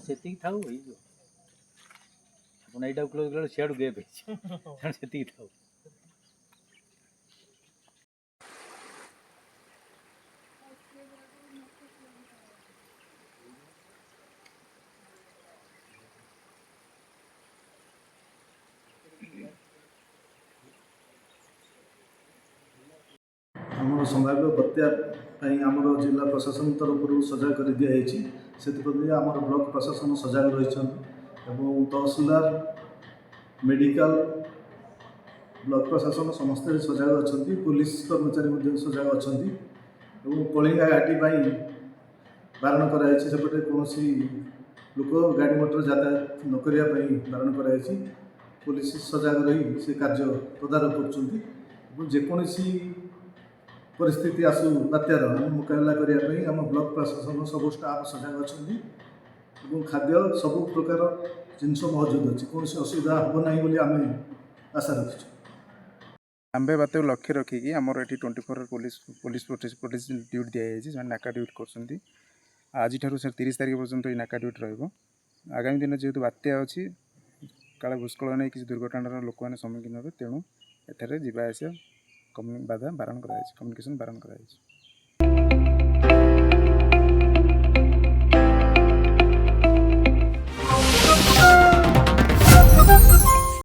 ସେତିକି ଥାଉ ହେଇଯିବ। ଆପଣ ଏଇଟାକୁ କ୍ଲୋଜ୍ କଲେ ସିଆଡ଼ୁ ଗେପ୍ ହେଇଛି ତେଣୁ ସେତିକି ଥାଉ। ଆମର ସମ୍ଭାବ୍ୟ ବାତ୍ୟା ପାଇଁ ଆମର ଜିଲ୍ଲା ପ୍ରଶାସନ ତରଫରୁ ସଜାଗ କରି ଦିଆଯାଇଛି। ସେଥିପ୍ରତି ଆମର ବ୍ଲକ ପ୍ରଶାସନ ସଜାଗ ରହିଛନ୍ତି ଏବଂ ତହସିଲଦାର, ମେଡ଼ିକାଲ, ବ୍ଲକ ପ୍ରଶାସନ ସମସ୍ତେ ସଜାଗ ଅଛନ୍ତି। ପୁଲିସ କର୍ମଚାରୀ ମଧ୍ୟ ସଜାଗ ଅଛନ୍ତି ଏବଂ କଳିଙ୍ଗା ଘାଟି ପାଇଁ ବାରଣ କରାଯାଇଛି। ସେପଟେ କୌଣସି ଲୋକ ଗାଡ଼ି ମଟର ଯାତାୟାତ ନ କରିବା ପାଇଁ ବାରଣ କରାଯାଇଛି। ପୁଲିସ ସଜାଗ ରହି ସେ କାର୍ଯ୍ୟ ତଦାରଖ କରୁଛନ୍ତି ଏବଂ ଯେକୌଣସି ପରିସ୍ଥିତି ଆସୁ ବାତ୍ୟାର ମୁକାବିଲା କରିବା ପାଇଁ ଆମ ବ୍ଲକ ପ୍ରଶାସନ ସବୁ ଷ୍ଟାଫ୍ ସଜାଗ ଅଛନ୍ତି ଏବଂ ଖାଦ୍ୟ ସବୁ ପ୍ରକାର ଜିନିଷ ମହଜୁଦ ଅଛି। କୌଣସି ଅସୁବିଧା ହେବ ନାହିଁ ବୋଲି ଆମେ ଆଶା ରଖିଛୁ। ଆମ୍ବେ ବାତ୍ୟାକୁ ଲକ୍ଷ୍ୟ ରଖିକି ଆମର ଏଠି 24 ପୋଲିସ ଡ୍ୟୁଟି ଦିଆଯାଇଛି। ସେମାନେ ନାକା ଡ୍ୟୁଟି କରୁଛନ୍ତି। ଆଜିଠାରୁ 30 ତାରିଖ ପର୍ଯ୍ୟନ୍ତ ଏଇ ନାକା ଡ୍ୟୁଟି ରହିବ। ଆଗାମୀ ଦିନ ଯେହେତୁ ବାତ୍ୟା ଅଛି, କାଳେ ଭୂସ୍ଖଳନ ନେଇ କିଛି ଦୁର୍ଘଟଣାର ଲୋକମାନେ ସମ୍ମୁଖୀନ ହେବେ, ତେଣୁ ଏଠାରେ ଯିବା ଆସିବା ବାରଣ କରାଯାଇଛି, କମ୍ୟୁନିକେସନ୍ ବାରଣ କରାଯାଇଛି।